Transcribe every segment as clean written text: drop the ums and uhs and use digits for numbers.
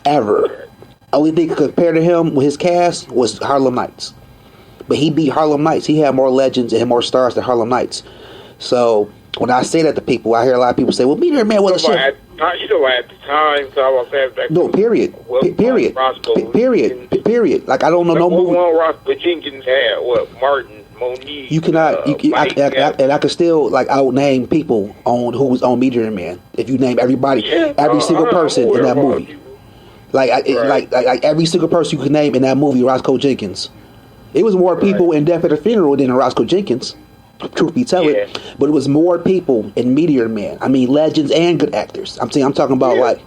ever. Only thing compared to him with his cast was Harlem Nights. But he beat Harlem Nights. He had more legends and more stars than Harlem Nights. So when I say that to people, I hear a lot of people say, "Well, Meteor Man was a shit." At the time, so I was saying that. No, period. Period. Like I don't know no movie. One Roscoe Jenkins had Martin, Monique. You cannot. I could still like out name people on who was on Meteor Man. If you name everybody, every single person in that movie. Like every single person you could name in that movie, Roscoe Jenkins. It was more people in Death at a Funeral than in Roscoe Jenkins. Truth be told, but it was more people in Meteor Man. I mean, legends and good actors. I'm talking about like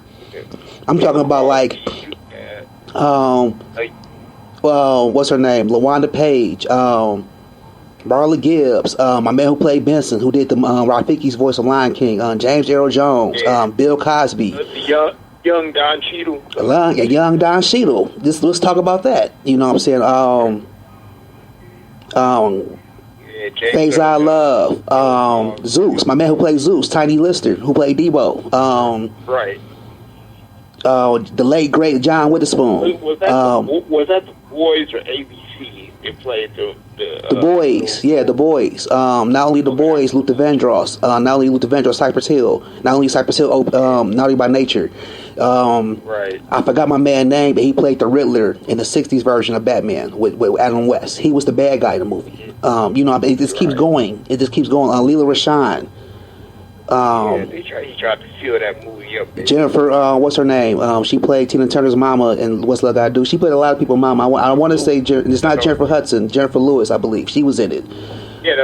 what's her name? LaWanda Page, Marla Gibbs, my man who played Benson, who did the Rafiki's voice of Lion King, James Earl Jones, Bill Cosby, young Don Cheadle, young Don Cheadle. Let's talk about that. You know what I'm saying? Phase I Love, Zeus, my man who played Zeus, Tiny Lister, who played Debo, the late great John Witherspoon. Was that the Boys or ABC? They played the Boys, the Boys. Not only the Boys, Luther Vandross, Cypress Hill. Not only Cypress Hill, Naughty by Nature. I forgot my man's name, but he played the Riddler in the '60s version of Batman with Adam West. He was the bad guy in the movie. It just keeps going. It just keeps going. Leela Rashawn. He tried to fill that movie up. Jennifer, what's her name? She played Tina Turner's mama in What's Love Gotta Do. She played a lot of people's mama. I want to say it's not Jennifer Hudson. Jennifer Lewis, I believe. She was in it. Yeah,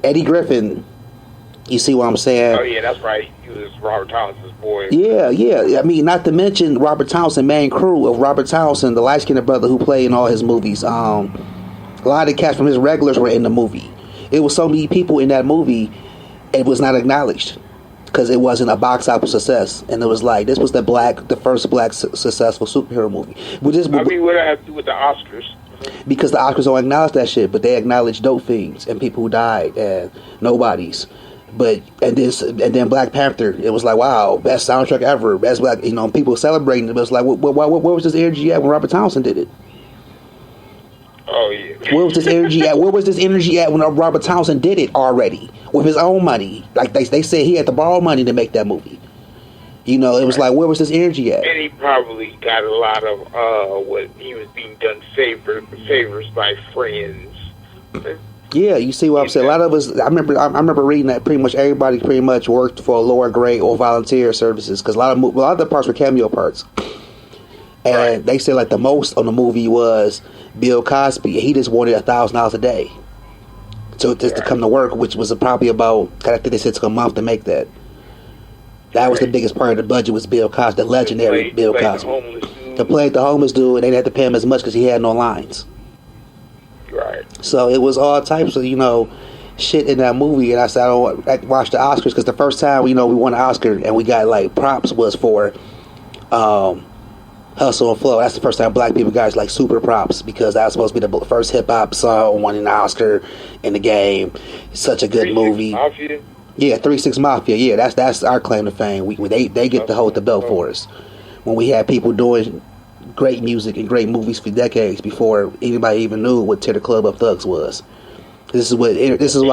Eddie Griffin. You see what I'm saying? Oh yeah, that's right. He was Robert Townsend's boy. Yeah. I mean, not to mention Robert Townsend, main crew of Robert Townsend, the light-skinned brother who played in all his movies. A lot of the cast from his regulars were in the movie. It was so many people in that movie, it was not acknowledged because it wasn't a box office success, and it was like this was the first black successful superhero movie. What does that have to do with the Oscars? Because the Oscars don't acknowledge that shit, but they acknowledge dope fiends and people who died and nobodies. And then Black Panther, it was like, wow, best soundtrack ever, best black, people celebrating it. But it's like, where was this energy at when Robert Townsend did it? Oh yeah. Where was this energy at? Where was this energy at when Robert Townsend did it already with his own money? Like they said, he had to borrow money to make that movie. It was like, where was this energy at? And he probably got a lot of what he was being done favors by friends. Yeah, you see what I'm saying. A lot of us, I remember reading that pretty much everybody pretty much worked for a lower grade or volunteer services because a lot of the parts were cameo parts. And they said like the most on the movie was Bill Cosby. He just wanted $1,000 a day to come to work, which was probably about, I think they said it took a month to make that. That was the biggest part of the budget was Bill Cosby, the legendary Bill Cosby. To play the homeless dude, and they didn't have to pay him as much because he had no lines. Right. So it was all types of shit in that movie, and I said I don't watch the Oscars because the first time we won an Oscar and we got like props was for Hustle and Flow. That's the first time black people got like super props because that was supposed to be the first hip hop song winning an Oscar in the game. It's such a good movie. Mafia? Yeah, 3-6 Mafia. Yeah, that's our claim to fame. They get to hold the belt for us when we had people doing great music and great movies for decades before anybody even knew what Tear the Club Up Thugs was. This is what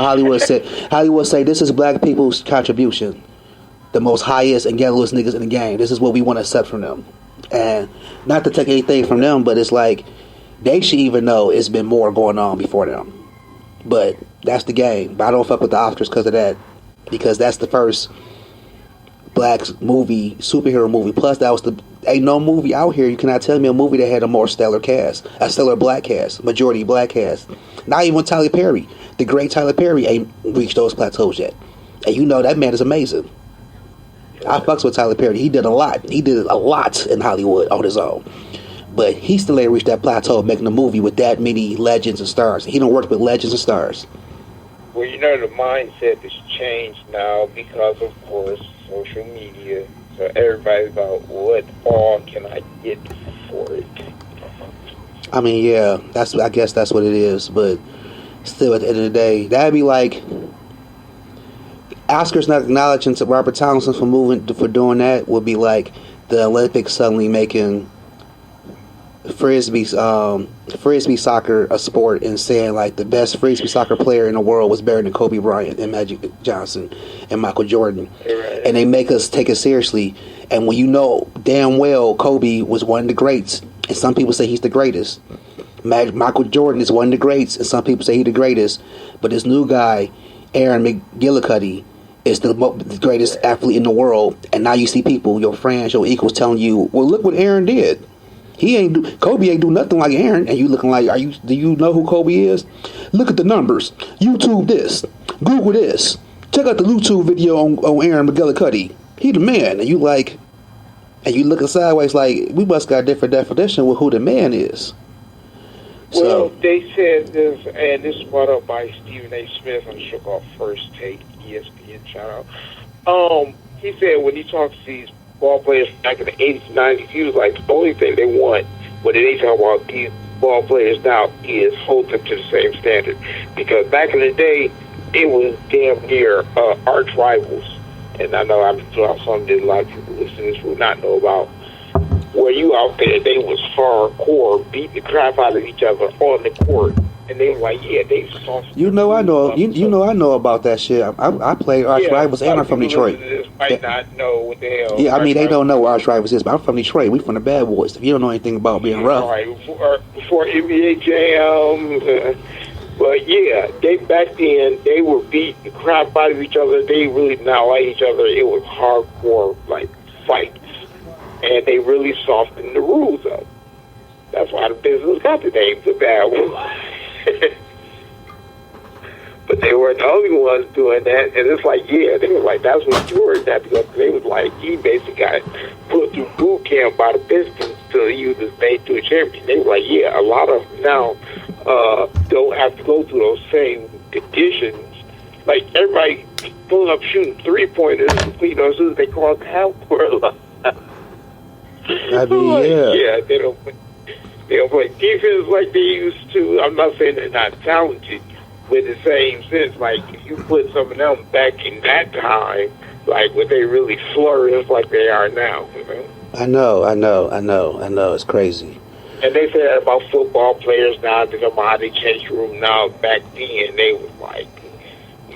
Hollywood said. Hollywood say this is black people's contribution, the most highest and ghettoest niggas in the game. This is what we want to accept from them, and not to take anything from them, but it's like they should even know it's been more going on before them. But that's the game. But I don't fuck with the Oscars because of that, because that's the first black movie, superhero movie. Plus, that was ain't no movie out here. You cannot tell me a movie that had a more stellar cast, a stellar black cast, majority black cast. Not even Tyler Perry, the great Tyler Perry, ain't reached those plateaus yet. And that man is amazing. I fucks with Tyler Perry. He did a lot. He did a lot in Hollywood on his own. But he still ain't reached that plateau of making a movie with that many legends and stars. He don't work with legends and stars. Well, the mindset has changed now because, of course, social media. So everybody's about what all can I get for it. I mean, yeah, I guess that's what it is. But still, at the end of the day, that'd be like Oscars not acknowledging to Robert Townsend for doing that would be like the Olympics suddenly making frisbee soccer a sport and saying like the best frisbee soccer player in the world was better than Kobe Bryant and Magic Johnson and Michael Jordan, and they make us take it seriously. And when you know damn well Kobe was one of the greats, and some people say he's the greatest. Michael Jordan is one of the greats, and some people say he's the greatest. But this new guy, Aaron McGillicuddy, is the greatest athlete in the world. And now you see people, your friends, your equals, telling you, "Well, look what Aaron did. Kobe ain't do nothing like Aaron." And you looking like, do you know who Kobe is? Look at the numbers. YouTube this. Google this. Check out the YouTube video on Aaron McGillicuddy. He the man. And you looking sideways like, we must got a different definition with who the man is. Well, they said this, and this is brought up by Stephen A. Smith on Shook Off First Take, ESPN shout out. He said when he talks to these ball players back in the 80s, 90s, he was like, the only thing they want, when they talk about these ball players now, is hold them to the same standard. Because back in the day, it was damn near arch rivals. And I know I'm something that a lot of people listening to this will not know about. Where you out there, they was hardcore, beating the crap out of each other on the court, and they were like, "Yeah, they soft." I know about that shit. I play arch rivals, and I'm from Detroit. Might not know what the hell. Yeah, I mean they don't know what arch rivals is, but I'm from Detroit. We from the bad boys. If you don't know anything about being rough, right? Before NBA Jam, but yeah, they back then they were beating the crap out of each other. They really did not like each other. It was hardcore, like fights. And they really softened the rules up. That's why the business got the name the bad one. But they weren't the only ones doing that. And it's like, yeah, they were like, that's what you heard that, because they was like, he basically got put through boot camp by the Pistons till he was made to a champion. They were like, yeah, a lot of now don't have to go through those same conditions. Like everybody pulling up shooting 3-pointers, as soon as they cross the half court. I mean, yeah, they don't play defense like they used to. I'm not saying they're not talented, with the same sense. Like if you put some of them back in that time, like would they really flourish like they are now? I know. It's crazy. And they say that about football players now. They come out of the change room now. Back then, they was like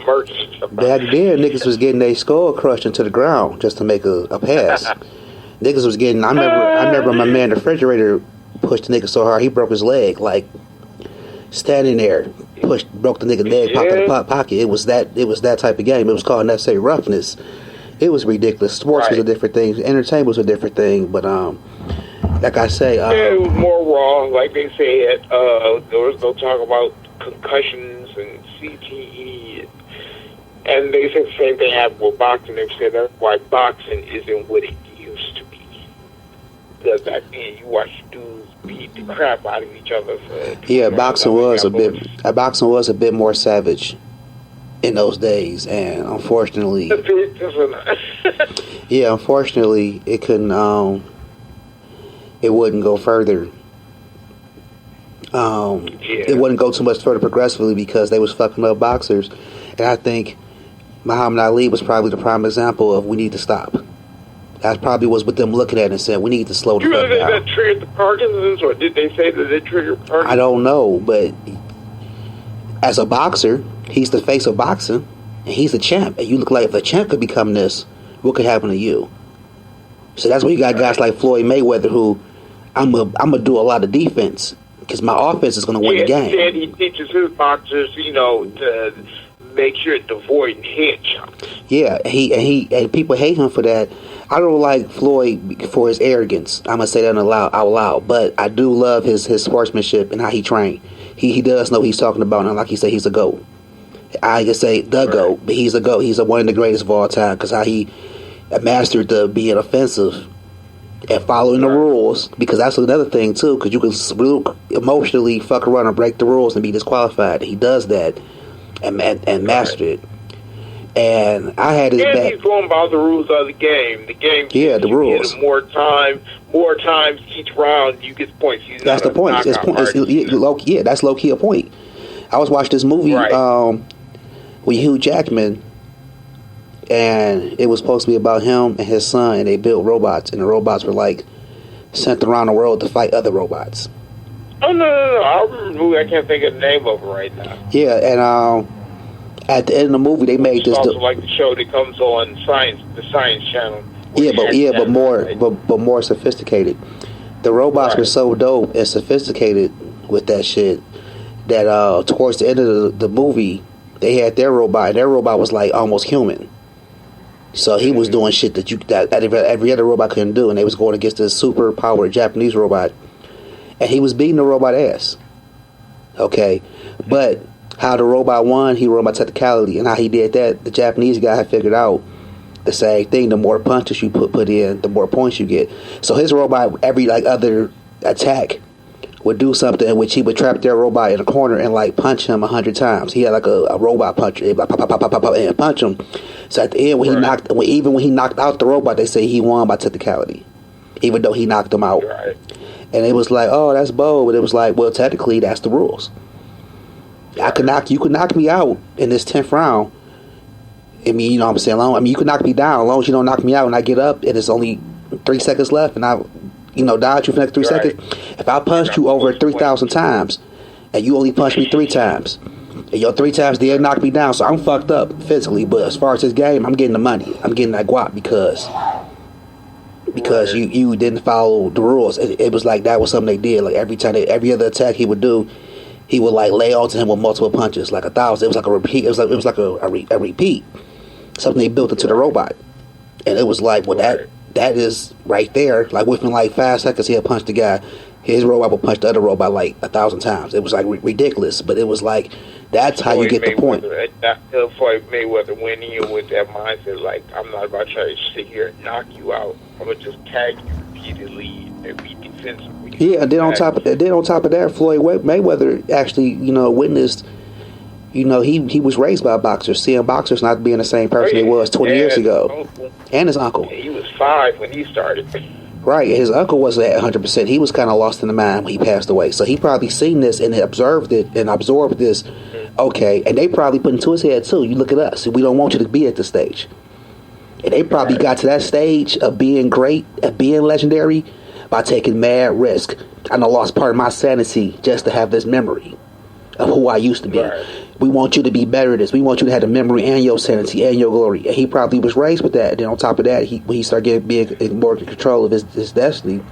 murky. Back then, niggas was getting their skull crushed into the ground just to make a pass. Niggas was getting. I remember my man, the refrigerator, pushed the nigga so hard he broke his leg. Like standing there, broke the nigga leg, pocket. It was that type of game. It was called necessary roughness. It was ridiculous. Sports was a different thing. Entertainment was a different thing. But like I say, it was more raw. Like they said, there was no talk about concussions and CTE. And they said the same thing happened with boxing. They said that's why boxing isn't what it used to be. Because back then you watched dudes beat the crap out of each other. Boxing was a bit more savage in those days, and unfortunately, unfortunately, it couldn't. It wouldn't go further. It wouldn't go too much further progressively because they was fucking up boxers, and I think Muhammad Ali was probably the prime example of we need to stop. That probably was what them looking at and said we need to slow the fuck down. Do you think that triggered the Parkinson's, or did they say that it triggered Parkinson's? I don't know, but as a boxer, he's the face of boxing, and he's a champ. And you look like if a champ could become this, what could happen to you? So that's why you got guys like Floyd Mayweather, who I'm gonna do a lot of defense because my offense is gonna win the game. And he teaches his boxers, to make sure to avoid headshots. Yeah, and people hate him for that. I don't like Floyd for his arrogance. I'm gonna say that out loud, but I do love his sportsmanship and how he trained. He does know what he's talking about, and like he said, he's a GOAT. I can say the GOAT, but he's a GOAT. He's one of the greatest of all time because how he mastered being offensive and following the rules. Because that's another thing too, because you can emotionally fuck around and break the rules and be disqualified. He does that and mastered it. And I had his back. He's going by the rules of the game. The game. Yeah, the rules. More times each round, you get points. That's the point. That's low key a point. I was watching this movie with Hugh Jackman, and it was supposed to be about him and his son, and they built robots, and the robots were like sent around the world to fight other robots. Oh no! I remember the movie. I can't think of the name of it right now. Yeah, and at the end of the movie, they made this. Also like the show that comes on the Science Channel. But more sophisticated. The robots were so dope and sophisticated with that shit that towards the end of the movie, they had their robot, and their robot was like almost human. So he was doing shit that every other robot couldn't do, and they was going against this super powered Japanese robot, and he was beating the robot ass. Okay, but how the robot won, he won by technicality, and how he did that, the Japanese guy had figured out the same thing. The more punches you put in, the more points you get. So his robot, every like other attack, would do something in which he would trap their robot in a corner and like punch him 100 times. He had like a robot puncher, like, pop, pop, pop, pop, pop, and punch him. So at the end, when he knocked out the robot, they say he won by technicality, even though he knocked him out. Right. And it was like, oh, that's bold. But it was like, well, technically, that's the rules. You could knock me out in this 10th round. I mean, you know what I'm saying? You could knock me down as long as you don't knock me out and I get up and it's only 3 seconds left and I, dodge you for the next 3 seconds. If I punched you over 3,000 times and you only punched me 3 times, and your 3 times did knock me down, so I'm fucked up physically. But as far as this game, I'm getting the money. I'm getting that guap because you didn't follow the rules. It was like that was something they did. Like every other attack he would do, he would like lay onto him with multiple punches, like 1,000. It was like a repeat. It was like a repeat. Something they built into the robot, and it was like, well, that is right there. Like within like 5 seconds, he had punched the guy. His robot would punch the other robot like 1,000 times. It was like ridiculous, but it was like that's how you get the point. Floyd Mayweather went in with that mindset, like I'm not about to try to sit here and knock you out. I'm gonna just tag you repeatedly and be defensive. Yeah, and then on top of that, Floyd Mayweather actually, witnessed. He was raised by a boxer, seeing boxers not being the same person he was 20 years ago. And his uncle. He was 5 when he started. Right, his uncle wasn't at 100%. He was kind of lost in the mind when he passed away. So he probably seen this and observed it and absorbed this. Okay, and they probably put into his head too, you look at us, we don't want you to be at this stage. And they probably got to that stage of being great, of being legendary, by taking mad risk. I lost part of my sanity just to have this memory of who I used to be. Right. We want you to be better at this. We want you to have the memory and your sanity and your glory. And he probably was raised with that. And then on top of that, when he started being more in control of his destiny,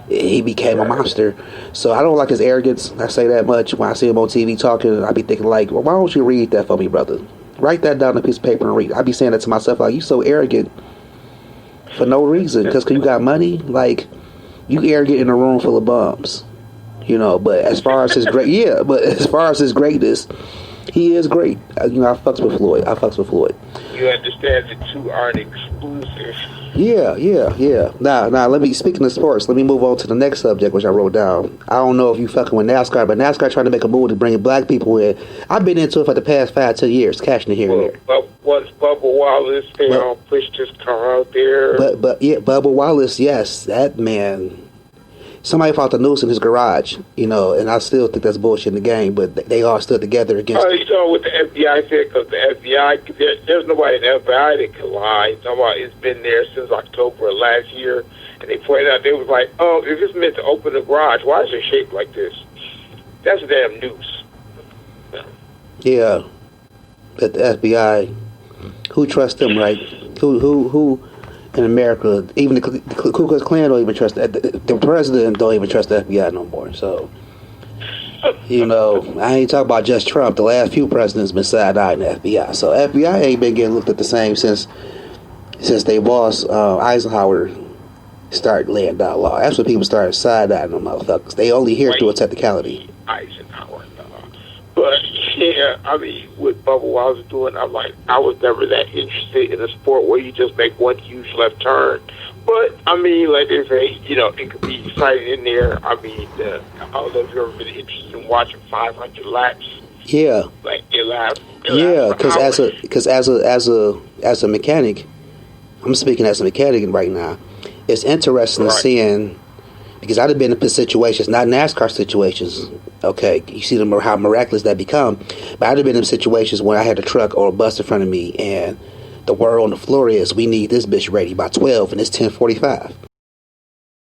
he became a monster. So I don't like his arrogance. I say that much. When I see him on TV talking, I be thinking like, well, why don't you read that for me, brother? Write that down on a piece of paper and read. I be saying that to myself, like, you so arrogant for no reason. Because you got money? Like, you arrogant in a room full of bums. But as far as his greatness, he is great. I fucks with Floyd. You understand the two aren't exclusive. Yeah. Now, speaking of sports, let me move on to the next subject, which I wrote down. I don't know if you fucking with NASCAR, but NASCAR trying to make a move to bring black people in. I've been into it for the past 5-10 years, cashing it here and there. But once Bubba Wallace, pushed his car out there. But yeah, Bubba Wallace, yes, that man. Somebody fought the noose in his garage, and I still think that's bullshit in the game, but they all stood together against it. You know what the FBI said? Because the FBI, there's nobody in the FBI that can lie. It's been there since October of last year, and they pointed out, they was like, oh, if it's meant to open the garage, why is it shaped like this? That's a damn noose. Yeah. But the FBI, who trusts them, right? Who in America, even the Ku Klux Klan don't even trust the president don't even trust the FBI no more. So, I ain't talking about just Trump. The last few presidents been side-eyeing the FBI. So FBI ain't been getting looked at the same since they boss Eisenhower started laying down law. That's when people started side-eyeing them motherfuckers. They only hear through a technicality. Eisenhower, but yeah, what Bubba Wallace doing, I was never that interested in a sport where you just make one huge left turn. But like they say, it could be exciting in there. I don't know if you've ever been interested in watching 500 laps. Yeah. Like it lasts. Yeah, because as a mechanic, I'm speaking as a mechanic right now. It's interesting seeing. Because I'd have been in situations, not NASCAR situations, okay, you see them how miraculous that become, but I'd have been in situations where I had a truck or a bus in front of me, and The word on the floor is we need this bitch ready by 12 and it's 10:45.